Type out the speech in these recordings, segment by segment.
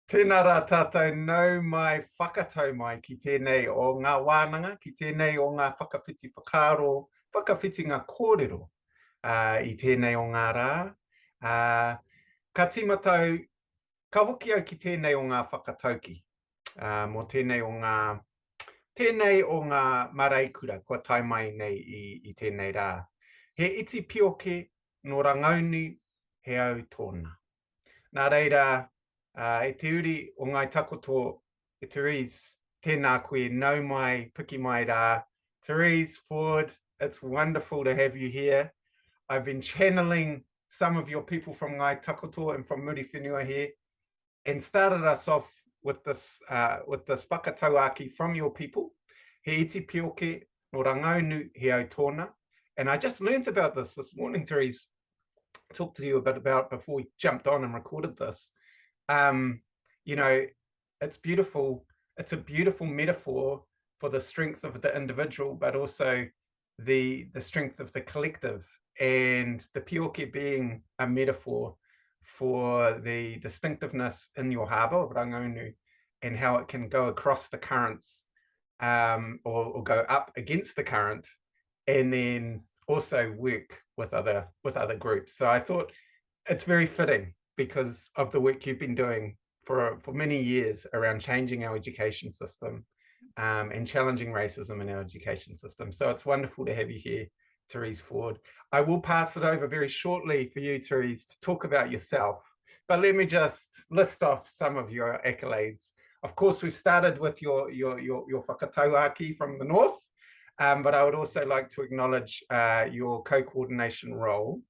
Tēnā rā tātou nau mai whakatau mai ki tēnei o ngā wānanga, ki tēnei o ngā whakawhiti whakaaro, whakawhiti ngā kōrero i tēnei o ngā rā. Ka timatau, ka hoki au ki tēnei o ngā whakatauki, mō tēnei o ngā maraikura kua tai mai nei i tēnei rā. He iti pioke no rangaunu he au tōna. Nā reira, e te uri o Ngāi Takato, e Therese, tēnā koe nau mai, piki mai rā. Therese Ford, it's wonderful to have you here. I've been channeling some of your people from Ngāi Takato and from Muri Whenua here, and started us off with this whakatauaki from your people. He iti pioke no rangaunu he au tōna. And I just learned about this morning, Therese. Talked to you a bit about before we jumped on and recorded this. You know, it's beautiful. It's a beautiful metaphor for the strength of the individual, but also the strength of the collective, and the pioke being a metaphor for the distinctiveness in your harbour of Rangaunu and how it can go across the currents or go up against the current, and then also work with other groups. So I thought it's very fitting because of the work you've been doing for many years around changing our education system and challenging racism in our education system. So it's wonderful to have you here, Therese Ford. I will pass it over very shortly for you, Therese, to talk about yourself. But let me just list off some of your accolades. Of course, we've started with your whakatauaki from the north, but I would also like to acknowledge your co-coordination role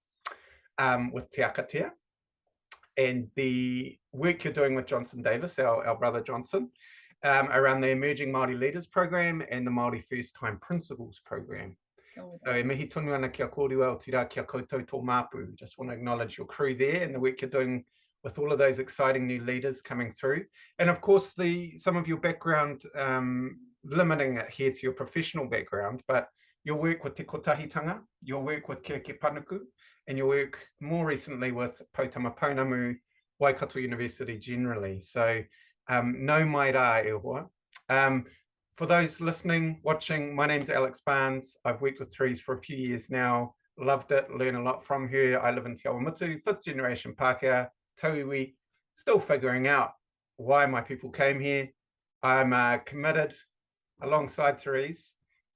with Te Akatea, and the work you're doing with Johnson Davis, our brother Johnson, around the Emerging Māori Leaders Program and the Māori First Time Principles Program. So e mihi tonu ana kia kōrua o tira kia koutou tō māpū. Just want to acknowledge your crew there and the work you're doing with all of those exciting new leaders coming through. And of course, some of your background, limiting it here to your professional background, but your work with Te Kotahitanga, your work with Kia Panuku, and your work more recently with Pautama Pounamu, Waikato University generally. So no mai rā e hoa. For those listening, watching, my name's Alex Barnes. I've worked with Therese for a few years now, loved it, learned a lot from her. I live in Te Awamutu, 5th generation Pākehā, tauiwi, still figuring out why my people came here. I'm committed, alongside Therese,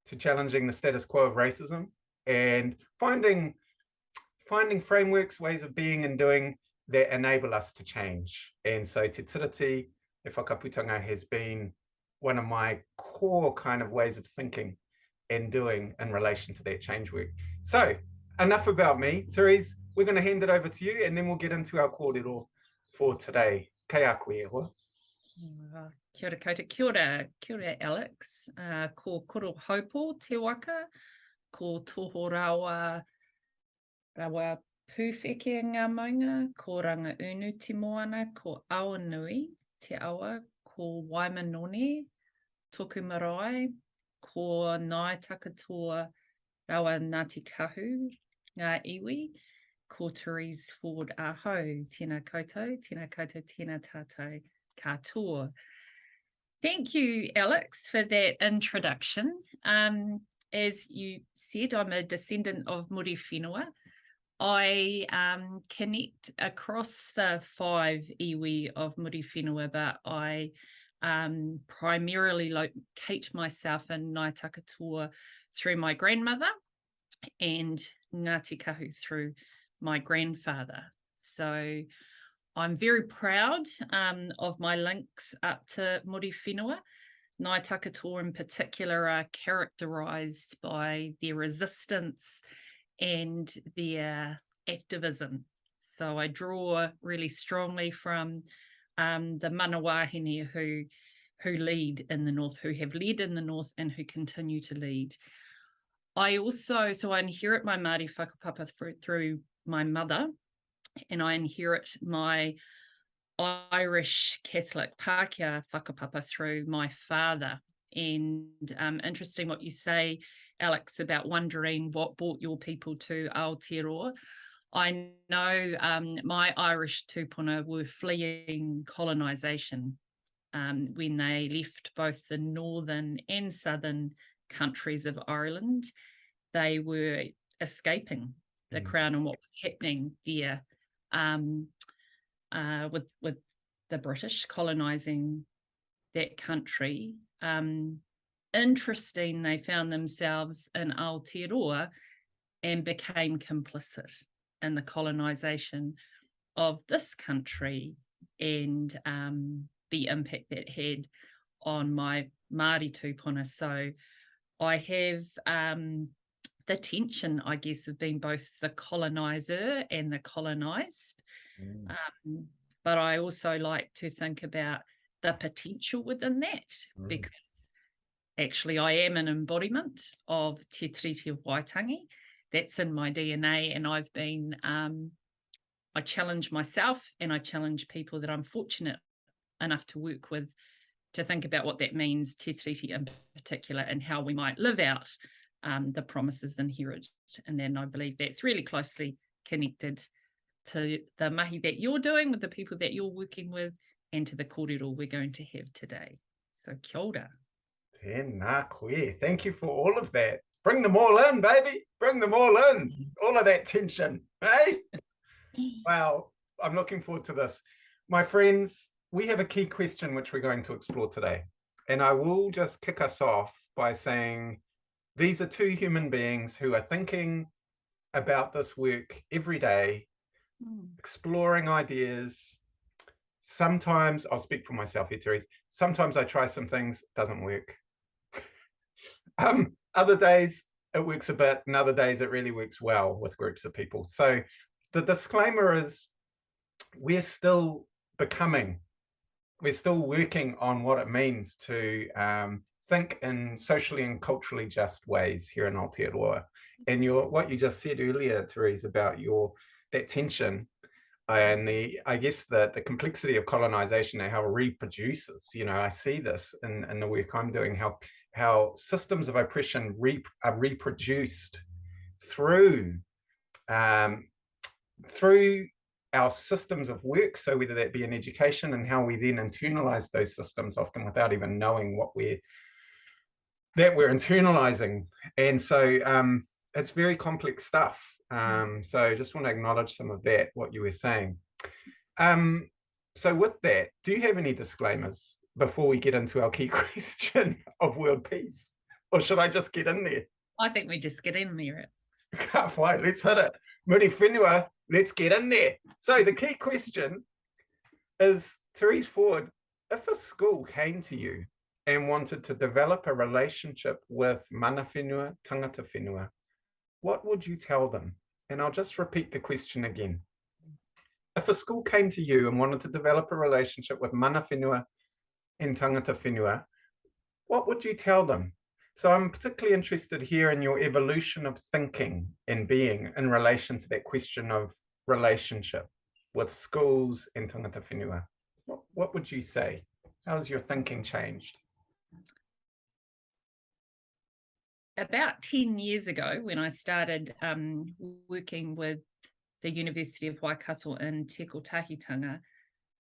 to challenging the status quo of racism and finding frameworks, ways of being and doing that enable us to change. And so te tiriti, e whakaputanga, has been one of my core kind of ways of thinking and doing in relation to that change work. So enough about me. Therese, we're going to hand it over to you and then we'll get into our kōrero for today. Kei a koe e hoa. Kia ora koutou, kia ora Alex, ko koro haupo te waka, ko toho rawa pūwheke ngā maunga, ko ranga unu te moana, ko awa nui te awa, ko waimanone, toku marae, ko Ngāi Takato rawa Ngāti Kahu, ngā iwi, ko Therese Ford ahau, tēnā koutou, tēnā tātou katoa. Thank you, Alex, for that introduction. As you said, I'm a descendant of Muri Whenua. I connect across the 5 iwi of Muri Whenua, but I primarily locate myself in Ngāi Takato through my grandmother and Ngāti Kahu through my grandfather. So I'm very proud of my links up to Muri Whenua. Ngāi Takato in particular are characterised by their resistance and their activism. So I draw really strongly from the mana wahine who lead in the north, who have led in the north and who continue to lead. I inherit my Māori whakapapa through my mother, and I inherit my Irish Catholic Pākehā whakapapa through my father. And interesting what you say, Alex, about wondering what brought your people to Aotearoa. I know my Irish tūpuna were fleeing colonisation when they left both the northern and southern countries of Ireland. They were escaping the Crown and what was happening there with the British colonising that country. Interesting, they found themselves in Aotearoa and became complicit in the colonisation of this country and the impact that had on my Māori tūpuna. So I have the tension, I guess, of being both the coloniser and the colonised. But I also like to think about the potential within that, because actually I am an embodiment of Te Tiriti of Waitangi. That's in my DNA, and I've been, I challenge myself and I challenge people that I'm fortunate enough to work with to think about what that means, Te Tiriti in particular, and how we might live out the promises inherited. And then I believe that's really closely connected to the mahi that you're doing with the people that you're working with and to the kōrero we're going to have today. So kia ora. Tēnā koe. Thank you for all of that. Bring them all in, baby. Bring them all in. All of that tension, hey? Wow, I'm looking forward to this. My friends, we have a key question which we're going to explore today. And I will just kick us off by saying these are two human beings who are thinking about this work every day, exploring ideas. Sometimes, I'll speak for myself here, Therese, sometimes I try some things, doesn't work. Other days it works a bit, and other days it really works well with groups of people. So the disclaimer is we're still becoming, we're still working on what it means to think in socially and culturally just ways here in Aotearoa. And what you just said earlier, Therese, about that tension and I guess the complexity of colonization and how it reproduces. I see this in the work I'm doing, how systems of oppression are reproduced through our systems of work. So whether that be in education, and how we then internalize those systems, often without even knowing what we're internalizing. And so it's very complex stuff. So I just want to acknowledge some of that, what you were saying. So with that, do you have any disclaimers before we get into our key question of world peace? Or should I just get in there? I think we just get in there. Fine, let's hit it. Muri whenua, let's get in there. So the key question is, Therese Ford, if a school came to you and wanted to develop a relationship with mana whenua, tangata whenua, what would you tell them? And I'll just repeat the question again. If a school came to you and wanted to develop a relationship with mana whenua and tangata whenua, what would you tell them? So I'm particularly interested here in your evolution of thinking and being in relation to that question of relationship with schools and tangata whenua. What would you say? How has your thinking changed? About 10 years ago, when I started working with the University of Waikato in Te Kotahitanga,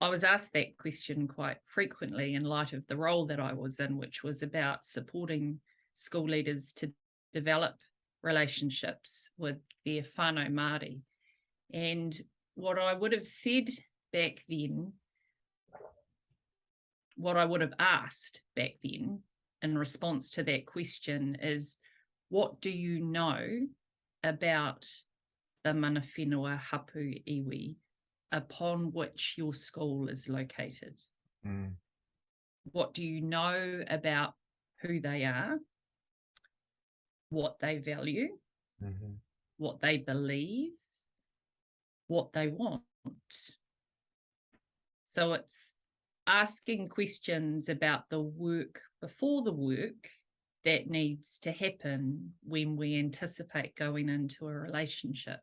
I was asked that question quite frequently in light of the role that I was in, which was about supporting school leaders to develop relationships with their whānau Māori. And what I would have said back then, what I would have asked back then in response to that question is, what do you know about the mana whenua hapu iwi upon which your school is located? What do you know about who they are, what they value, what they believe, what they want? So it's asking questions about the work before the work that needs to happen when we anticipate going into a relationship.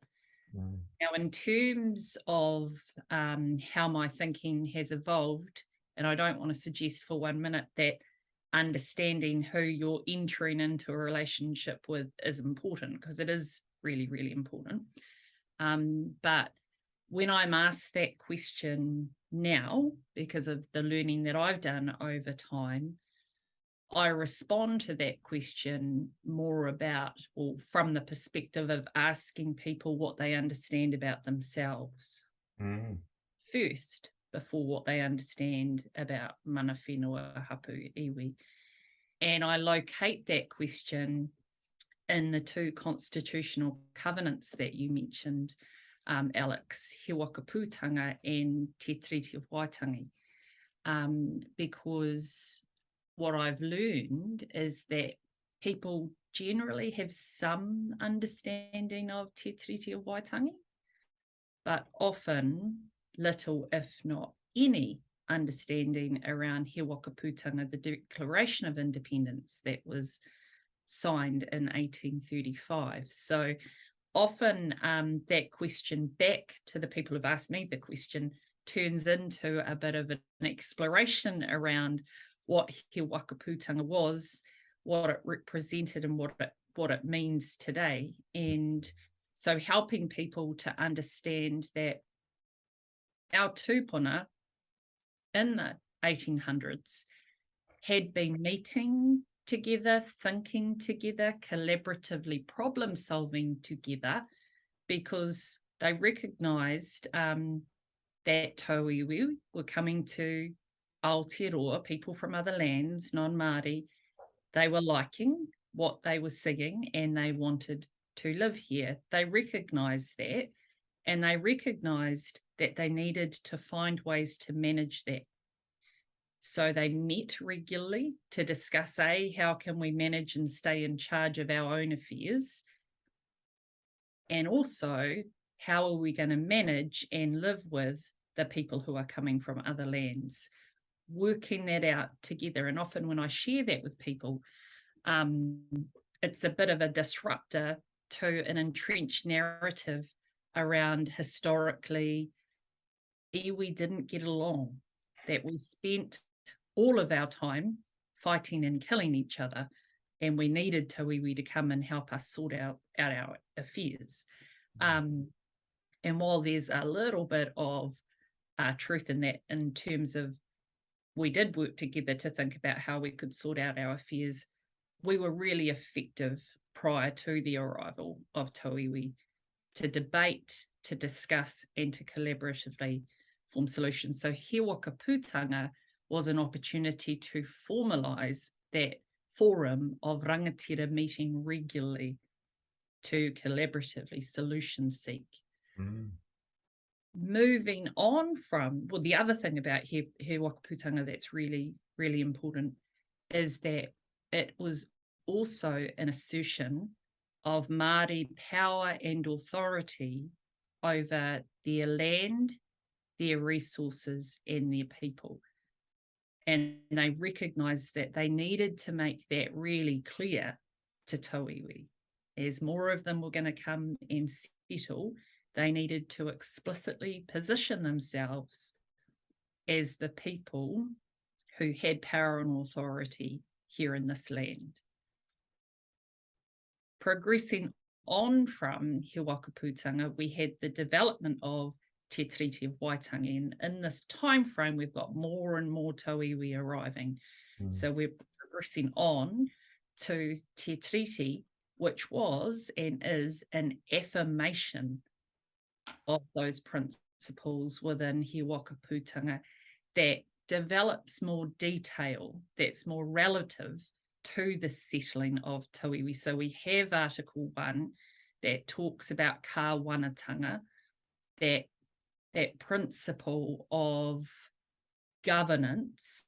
Now, in terms of how my thinking has evolved, and I don't want to suggest for 1 minute that understanding who you're entering into a relationship with is important, because it is really, really important. But when I'm asked that question now, because of the learning that I've done over time, I respond to that question more about, or from the perspective of asking people what they understand about themselves first, before what they understand about mana whenua, hapu, iwi. And I locate that question in the two constitutional covenants that you mentioned, Alex, He Wakapūtanga and Te Tiriti of Waitangi, because what I've learned is that people generally have some understanding of Te Tiriti of Waitangi, but often little, if not any, understanding around He Wakapūtanga, the Declaration of Independence that was signed in 1835. So often that question, back to the people who've asked me the question, turns into a bit of an exploration around what He Wakapūtanga was, what it represented, and what it means today. And so helping people to understand that our tūpuna in the 1800s had been meeting together, thinking together, collaboratively problem solving together, because they recognised that tauiwi were coming to Aotearoa, people from other lands, non-Māori. They were liking what they were seeing and they wanted to live here. They recognised that, and they recognised that they needed to find ways to manage that. So they met regularly to discuss, how can we manage and stay in charge of our own affairs? And also, how are we going to manage and live with the people who are coming from other lands? Working that out together. And often when I share that with people, it's a bit of a disruptor to an entrenched narrative around historically iwi didn't get along, that we spent all of our time fighting and killing each other, and we needed tauiwi to come and help us sort out our affairs. And while there's a little bit of truth in that, in terms of we did work together to think about how we could sort out our affairs, we were really effective prior to the arrival of tauiwi to debate, to discuss, and to collaboratively form solutions. So He Wakapūtanga was an opportunity to formalise that forum of rangatira meeting regularly to collaboratively solution seek. Moving on from, well, the other thing about He Wakapūtanga that's really, really important is that it was also an assertion of Māori power and authority over their land, their resources, and their people. And they recognised that they needed to make that really clear to tauiwi. As more of them were going to come and settle, they needed to explicitly position themselves as the people who had power and authority here in this land. Progressing on from He Wakapūtanga, we had the development of Te Tiriti of Waitangi, and in this time frame, we've got more and more tauiwi arriving. So we're progressing on to Te Tiriti, which was and is an affirmation of those principles within He Wakapūtanga that develops more detail, that's more relative to the settling of tauiwi. So we have Article 1 that talks about kāwanatanga, that principle of governance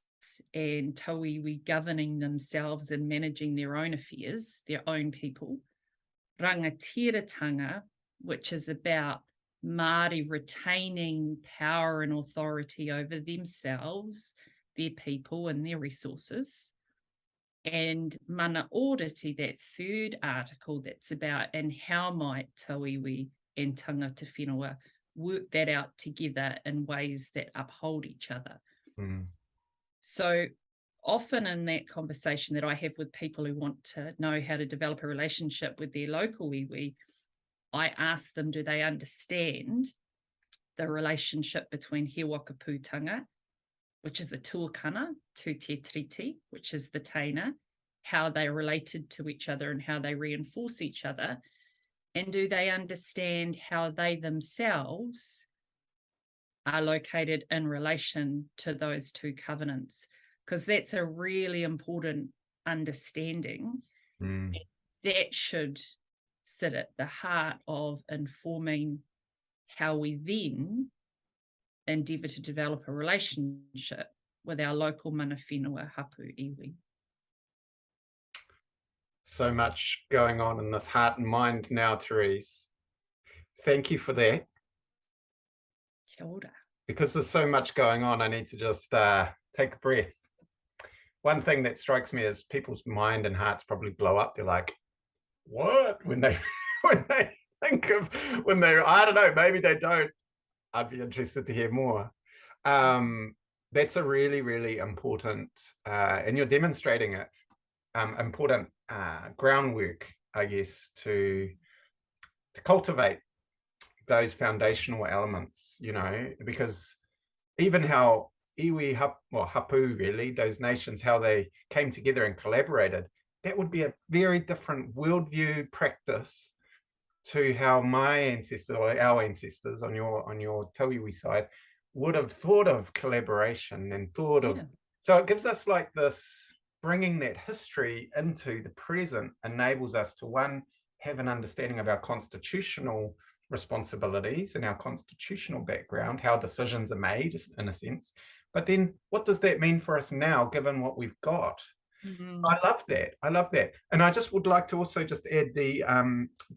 and tauiwi governing themselves and managing their own affairs, their own people. Rangatiratanga, which is about Māori retaining power and authority over themselves, their people and their resources. And mana oriti, that third article that's about, and how might tauiwi and tangata whenua work that out together in ways that uphold each other. So often in that conversation that I have with people who want to know how to develop a relationship with their local iwi, I ask them, do they understand the relationship between he wakapūtanga, which is the tuakana, to te tiriti, which is the taina, how they're related to each other and how they reinforce each other. And do they understand how they themselves are located in relation to those two covenants? Because that's a really important understanding. That should sit at the heart of informing how we then endeavour to develop a relationship with our local mana whenua hapu iwi. So much going on in this heart and mind now, Therese. Thank you for that. Kia ora. Because there's so much going on, I need to just take a breath. One thing that strikes me is people's mind and hearts probably blow up. They're like, what? When they think of, I don't know, maybe they don't. I'd be interested to hear more. That's a really, really important, and you're demonstrating it, important groundwork, I guess, to cultivate those foundational elements, because even how iwi, hapu, really, those nations, how they came together and collaborated, that would be a very different worldview practice to how my ancestors, or our ancestors on your Tauiwi side, would have thought of collaboration and thought of. So it gives us like this, bringing that history into the present enables us to, one, have an understanding of our constitutional responsibilities and our constitutional background, how decisions are made in a sense, but then what does that mean for us now given what we've got? I love that. And I just would like to also just add the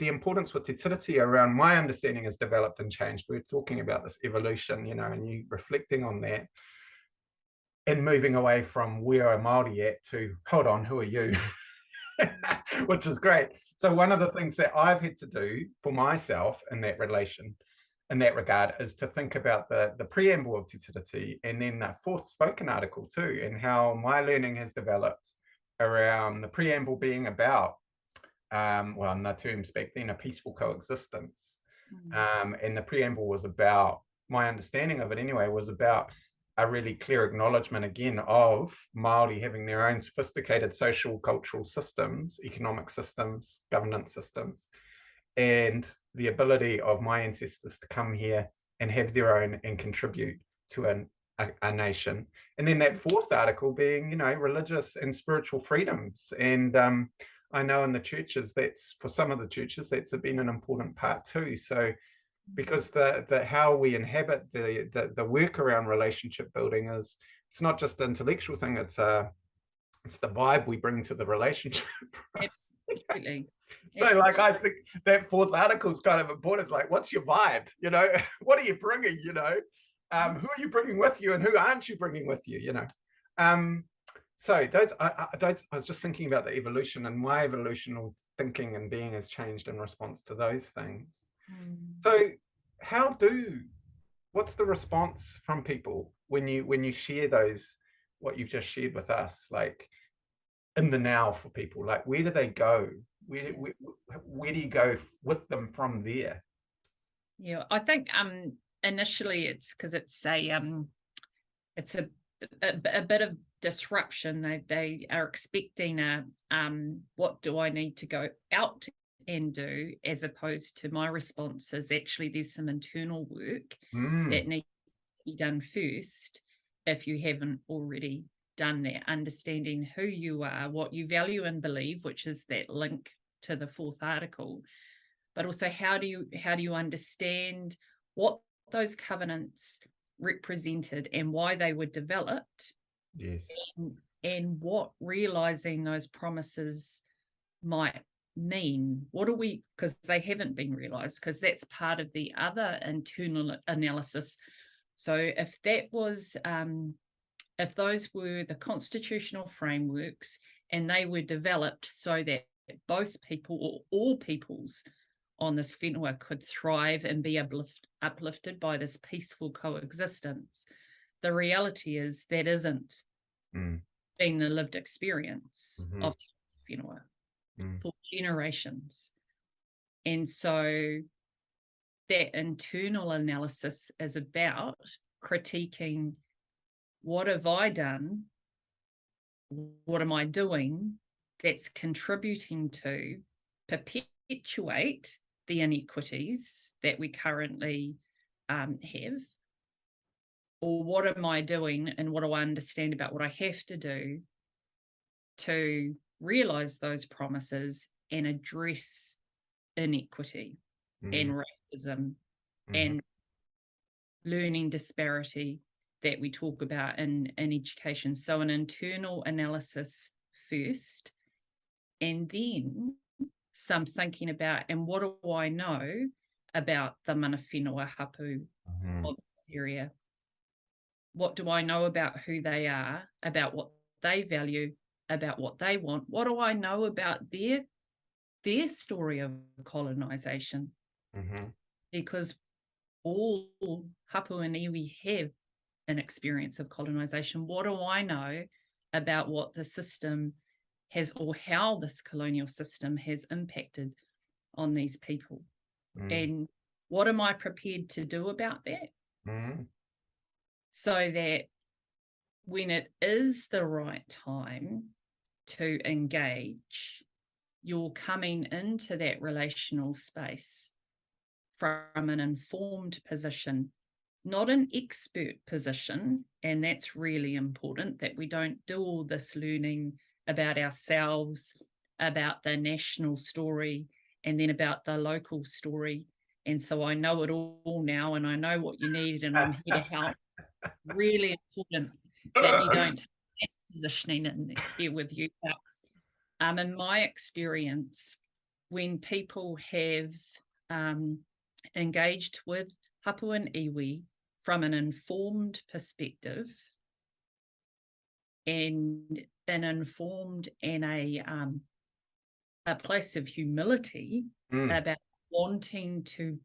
importance with te tiriti around my understanding has developed and changed. We're talking about this evolution, and you reflecting on that and moving away from where are Māori at to, hold on, who are you? Which is great. So one of the things that I've had to do for myself in that relation, in that regard, is to think about the preamble of te tiriti and then the fourth spoken article too, and how my learning has developed around the preamble being about, well, in the terms back then, a peaceful coexistence. And the preamble was about, my understanding of it anyway, was about a really clear acknowledgement again of Māori having their own sophisticated social, cultural systems, economic systems, governance systems, and the ability of my ancestors to come here and have their own and contribute to a nation. And then that fourth article being, religious and spiritual freedoms. And I know in the churches, that's, for some of the churches, that's been an important part too. So because the how we inhabit the work around relationship building is, it's not just the intellectual thing, it's the vibe we bring to the relationship. Absolutely. So like, I think that fourth article is kind of important. It's like, what's your vibe? What are you bringing? Who are you bringing with you, and who aren't you bringing with you? So those, I was just thinking about the evolution, and my evolutional thinking and being has changed in response to those things. So what's the response from people when you share those, what you've just shared with us, like in the now for people? Like, where do they go? Where do you go with them from there? Yeah, I think initially it's because it's a bit of disruption. They are expecting what do I need to go out and do, as opposed to my response is actually there's some internal work that needs to be done first if you haven't already done that, understanding who you are, what you value and believe, which is that link to the fourth article, but also how do you understand what those covenants represented and why they were developed. Yes. And what realizing those promises might mean. What are we, because they haven't been realized, because that's part of the other internal analysis. So if that was if those were the constitutional frameworks and they were developed so that both people or all peoples on this whenua could thrive and be uplifted by this peaceful coexistence, the reality is that isn't been the lived experience of whenua for generations. And so that internal analysis is about critiquing, what have I done? What am I doing that's contributing to perpetuate the inequities that we currently have? Or what am I doing and what do I understand about what I have to do to realise those promises and address inequity and racism and learning disparity that we talk about in education. So an internal analysis first, and then some thinking about, and what do I know about the mana whenua hapu of the area? What do I know about who they are, about what they value, about what they want? What do I know about their story of colonisation? Because all hapu and iwi have an experience of colonisation. What do I know about what the system has, or how this colonial system has impacted on these people? And what am I prepared to do about that? So that when it is the right time to engage, you're coming into that relational space from an informed position, not an expert position. And that's really important, that we don't do all this learning about ourselves, about the national story, and then about the local story. And so I know it all now, and I know what you need, and I'm here to help. Really important that you don't take that positioning in here with you. But, in my experience, when people have engaged with hapu and iwi from an informed perspective, and an informed and a place of humility about wanting to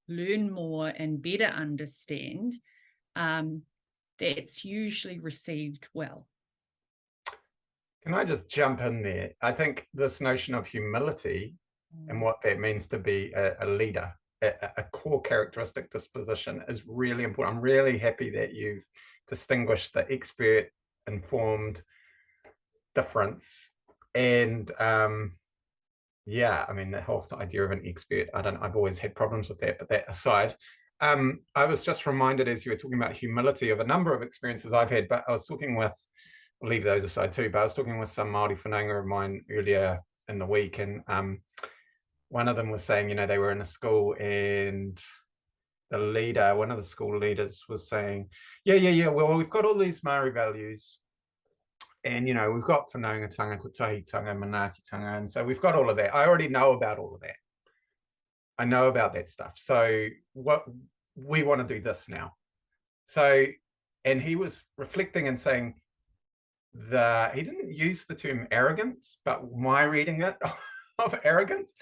learn more and better understand, that's usually received well. Can I just jump in there? I think this notion of humility and what that means to be a leader, a core characteristic disposition, is really important. I'm really happy that you've distinguished the expert, informed difference. And yeah, I mean, the whole idea of an expert, I've always had problems with that, but that aside, I was just reminded, as you were talking about humility, of a number of experiences I've had, but I was talking with, I'll leave those aside too, but I was talking with some Māori whanaunga of mine earlier in the week, and one of them was saying, you know, they were in a school and the leader, one of the school leaders was saying, yeah, well, we've got all these Māori values, and, you know, we've got whanaungatanga, kotahitanga, manaakitanga, and so we've got all of that. I already know about all of that. I know about that stuff. So what we want to do this now. So, and he was reflecting and saying he didn't use the term arrogance, but my reading it of arrogance,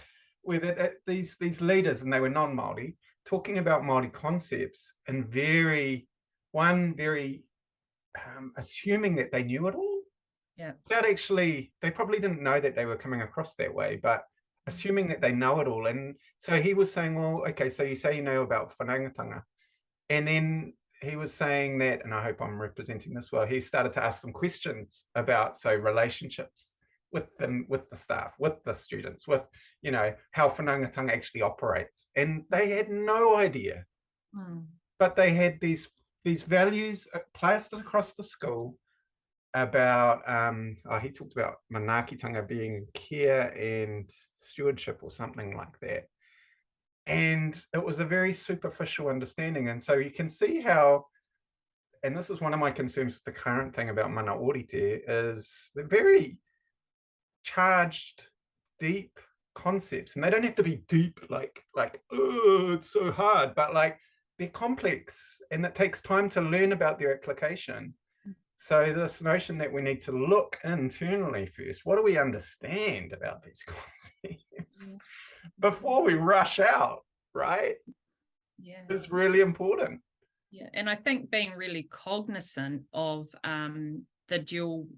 where these leaders, and they were non-Māori, talking about Māori concepts and very assuming that they knew it all. Yeah. That actually, they probably didn't know that they were coming across that way, but assuming that they know it all. And so he was saying, well, okay, so you say you know about whanaungatanga. And then he was saying that, and I hope I'm representing this well, he started to ask them questions about, so relationships with them, with the staff, with the students, with, you know, how whanaungatanga actually operates. And they had no idea. But they had these values plastered across the school about he talked about manaakitanga being care and stewardship or something like that, and it was a very superficial understanding. And so you can see how, and this is one of my concerns with the current thing about mana orite, is they're very charged, deep concepts, and they don't have to be deep like oh, it's so hard, but like they're complex, and it takes time to learn about their application. So this notion that we need to look internally first, what do we understand about these concepts before we rush out, right? Yeah, is really important. Yeah, and I think being really cognizant of the dual,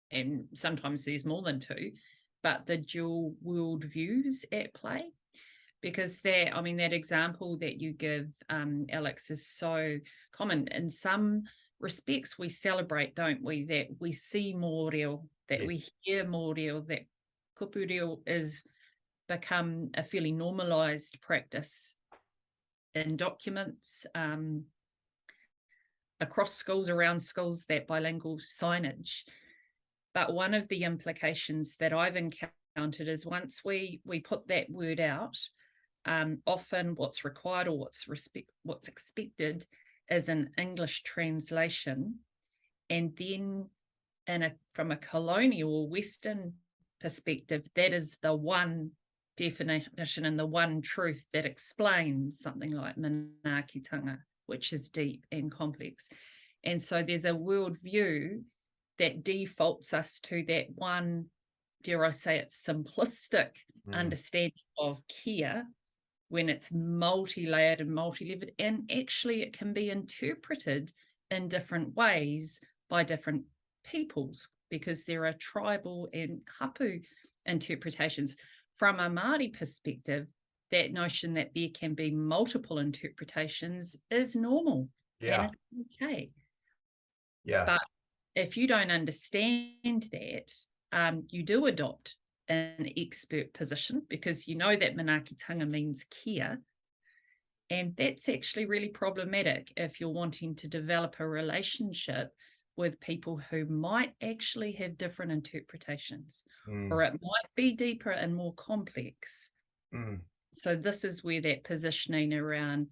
and sometimes there's more than two, but the dual world views at play. because that, I mean, that example that you give, Alex, is so common. In some respects, we celebrate, don't we, that we see mōreo, that Yeah. we hear mōreo, that kupu reo is become a fairly normalized practice in documents, across schools, around schools, that bilingual signage. But one of the implications that I've encountered is once we put that word out, often what's required or what's expected is an English translation, and then from a colonial or Western perspective, that is the one definition and the one truth that explains something like manaakitanga, which is deep and complex. And so there's a worldview that defaults us to that one, dare I say it, simplistic understanding of care, when it's multi-layered and multi-leveled, and actually it can be interpreted in different ways by different peoples, because there are tribal and hapu interpretations. From a Māori perspective, that notion that there can be multiple interpretations is normal. Yeah. And it's okay. Yeah. But if you don't understand that, you do adopt an expert position, because you know that manaakitanga means care. And that's actually really problematic if you're wanting to develop a relationship with people who might actually have different interpretations, or it might be deeper and more complex. So this is where that positioning around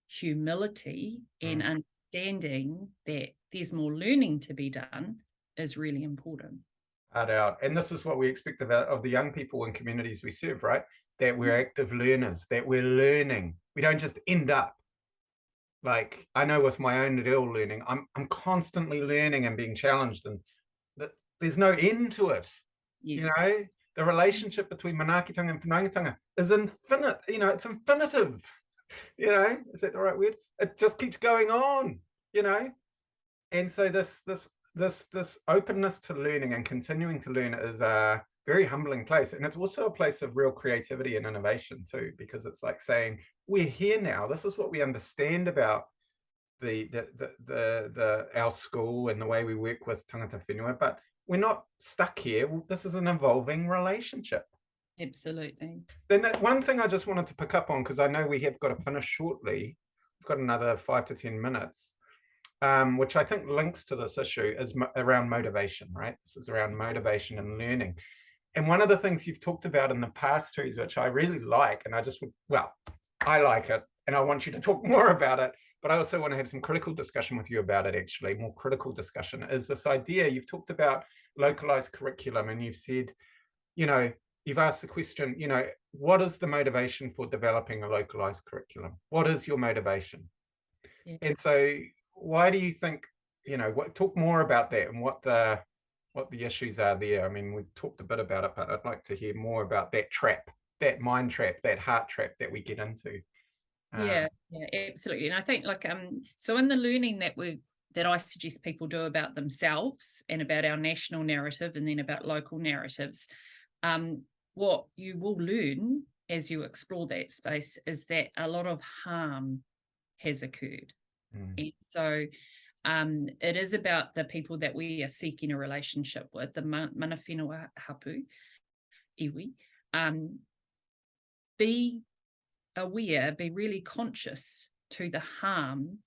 humility and understanding that there's more learning to be done is really important. Out. And this is what we expect of the young people in communities we serve, right? That we're active learners, that we're learning. We don't just end up. Like, I know with my own real learning, I'm constantly learning and being challenged, and there's no end to it. Yes. You know, the relationship between manaakitanga and whanaungatanga is infinite. You know, it's infinitive. You know, is that the right word? It just keeps going on. You know, and so this openness to learning and continuing to learn is a very humbling place, and it's also a place of real creativity and innovation too, because it's like saying, we're here now, this is what we understand about our school and the way we work with tangata whenua, but we're not stuck here. This is an evolving relationship. Absolutely. Then that one thing I just wanted to pick up on, because I know we have got to finish shortly, we've got another 5 to 10 minutes, which I think links to this issue, is around motivation, right? This is around motivation and learning. And one of the things you've talked about in the past, Therese, which I really like, and I like it, and I want you to talk more about it, but I also want to have some critical discussion with you about it, actually, more critical discussion, is this idea. You've talked about localized curriculum, and you've said, you know, you've asked the question, you know, what is the motivation for developing a localized curriculum? What is your motivation? Yeah. And so why do you think, you know, talk more about that and what the issues are there? I mean, we've talked a bit about it, but I'd like to hear more about that trap, that mind trap, that heart trap that we get into. Yeah, absolutely. And I think, like, so in the learning that I suggest people do about themselves and about our national narrative and then about local narratives, what you will learn as you explore that space is that a lot of harm has occurred. And so it is about the people that we are seeking a relationship with, the mana whenua hapu, iwi. Be aware, be really conscious to the harm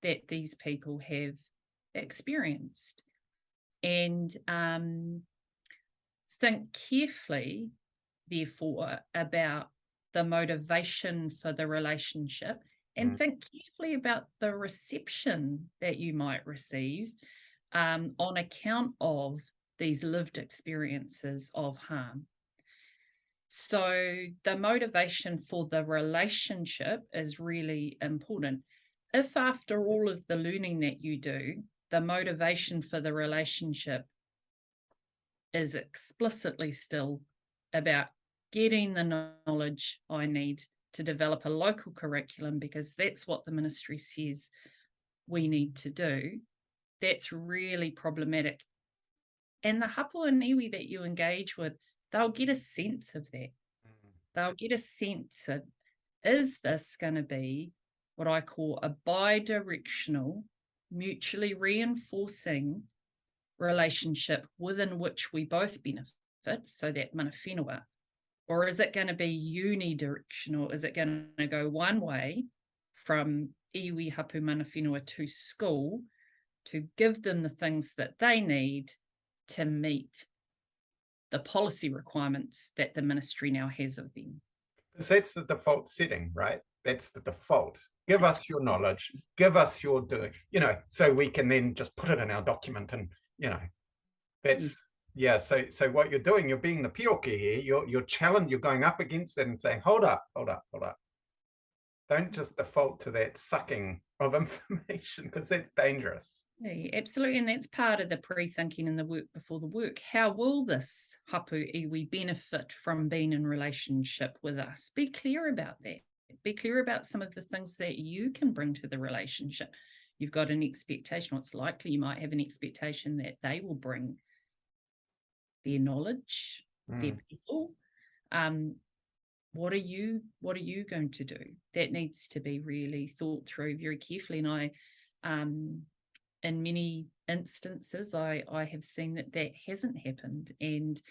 that these people have experienced, and think carefully, therefore, about the motivation for the relationship, and think carefully about the reception that you might receive on account of these lived experiences of harm. So the motivation for the relationship is really important. If after all of the learning that you do, the motivation for the relationship is explicitly still about getting the knowledge I need to develop a local curriculum, because that's what the ministry says we need to do, that's really problematic. And the hapu and iwi that you engage with, they'll get a sense of that. They'll get a sense of is this going to be what I call a bi-directional, mutually reinforcing relationship within which we both benefit, so that mana whenua? Or is it going to be unidirectional? Is it going to go one way from iwi hapu mana whenua to school to give them the things that they need to meet the policy requirements that the ministry now has of them? Because that's the default setting, right? That's the default. Give It's us your knowledge, give us your doing, so we can then just put it in our document. And, that's, so what you're doing, you're being the pioke here, you're challenged, you're going up against it and saying, hold up. Don't just default to that sucking of information, because that's dangerous. Yeah, absolutely. And that's part of the pre-thinking and the work before the work. How will this hapu iwi benefit from being in relationship with us? Be clear about that. Be clear about some of the things that you can bring to the relationship. You've got an expectation. It's likely you might have an expectation that they will bring their knowledge, their people. What are you going to do? That needs to be really thought through very carefully. And I in many instances, I have seen that hasn't happened, and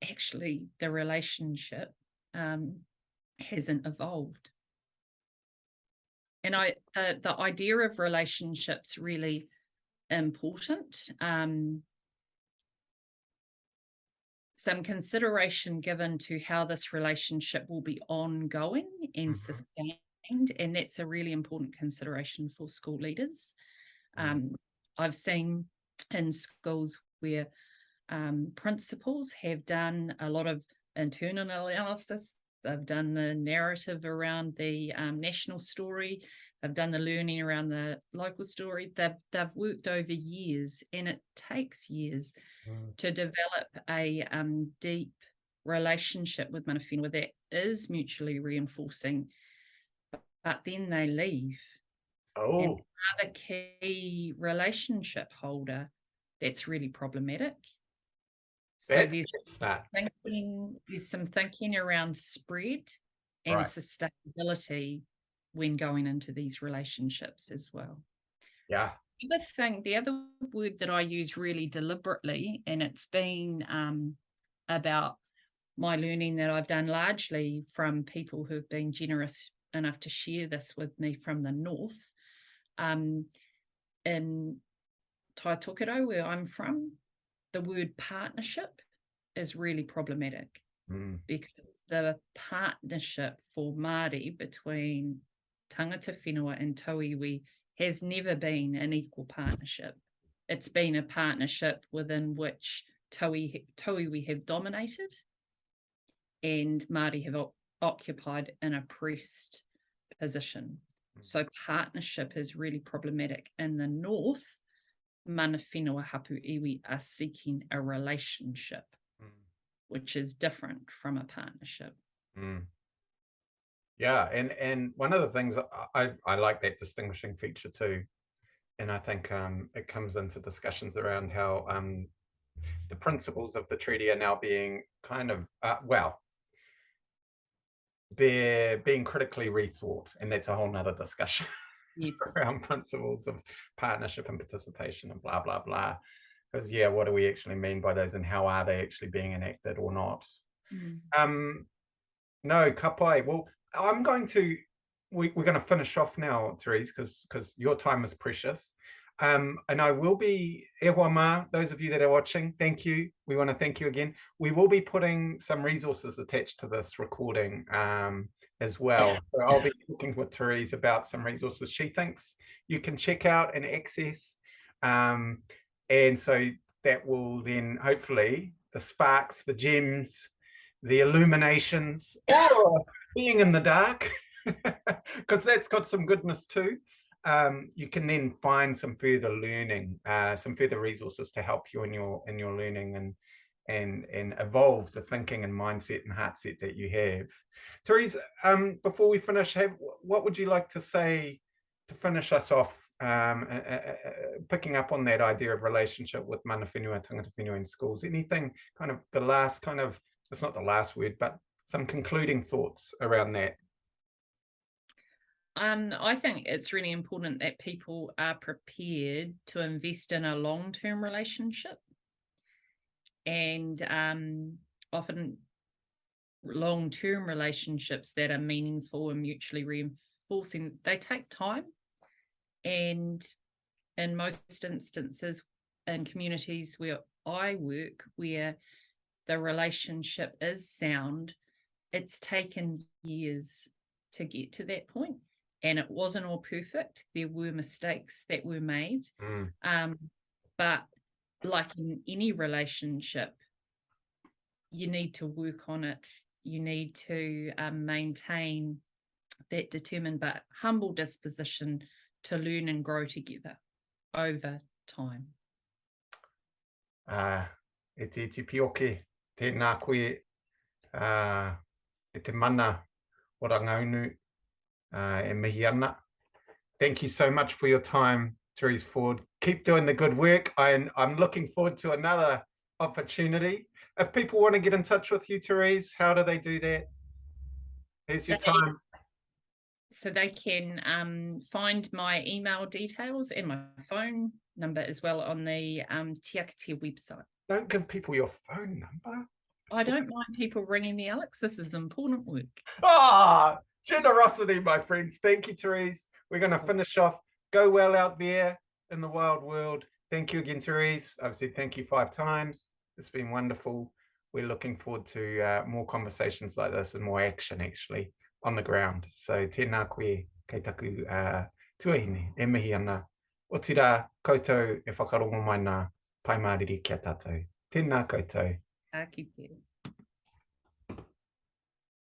actually the relationship hasn't evolved. And the idea of relationships really important. Some consideration given to how this relationship will be ongoing and sustained, and that's a really important consideration for school leaders. I've seen in schools where principals have done a lot of internal analysis. They've done the narrative around the national story. They've done the learning around the local story. They've worked over years, and it takes years to develop a deep relationship with mana whenua that is mutually reinforcing. But then they leave. And another key relationship holder, that's really problematic. So there's some thinking around spread and sustainability when going into these relationships as well. Yeah. The other word that I use really deliberately, and it's been about my learning that I've done largely from people who've been generous enough to share this with me from the north. In Ngāi Takato, where I'm from, the word partnership is really problematic because the partnership for Māori between tangata whenua and tauiwi has never been an equal partnership. It's been a partnership within which tauiwi have dominated and Māori have occupied an oppressed position. So partnership is really problematic. In the north, mana whenua hapu iwi are seeking a relationship, which is different from a partnership. Yeah, and one of the things I like that distinguishing feature too, and I think it comes into discussions around how the principles of the treaty are now being kind of they're being critically rethought, and that's a whole nother discussion around principles of partnership and participation and blah blah blah. Because what do we actually mean by those, and how are they actually being enacted or not? No, ka pai. Well, we're going to finish off now, Therese, because your time is precious. And I will be, e hoa ma, those of you that are watching, thank you. We want to thank you again. We will be putting some resources attached to this recording as well. So I'll be talking with Therese about some resources she thinks you can check out and access. And so that will then hopefully the sparks, the gems, the illuminations, or being in the dark, because that's got some goodness too. You can then find some further learning, some further resources to help you in your learning and evolve the thinking and mindset and heart set that you have. Therese, before we finish, what would you like to say to finish us off, picking up on that idea of relationship with mana whenua, tangata whenua in schools? Anything kind of the last kind of, it's not the last word, but some concluding thoughts around that? I think it's really important that people are prepared to invest in a long-term relationship. And often long-term relationships that are meaningful and mutually reinforcing, they take time. And in most instances, in communities where I work, where the relationship is sound, it's taken years to get to that point. And it wasn't all perfect. There were mistakes that were made. But like in any relationship, you need to work on it. You need to maintain that determined but humble disposition to learn and grow together over time. E te iti pioke, tēnā koe, e te mana o rangaunu, e mihi ana. Thank you so much for your time, Therese Ford. Keep doing the good work. I'm looking forward to another opportunity. If people want to get in touch with you, Therese, how do they do that? Here's your time. So they can find my email details and my phone number as well on the Tiakatea website. Don't give people your phone number. I don't mind people ringing me, Alex. This is important work. Ah, generosity, my friends. Thank you, Therese. We're going to finish off. Go well out there in the wild world. Thank you again, Therese. I've said thank you 5 times. It's been wonderful. We're looking forward to more conversations like this and more action, actually, on the ground. So, tēnā koe, kei taku tuahine, e mihi ana. O tira koutou e whakarongo mai nā paimāriri kia tātou. Tēnā koutou. Ka kite.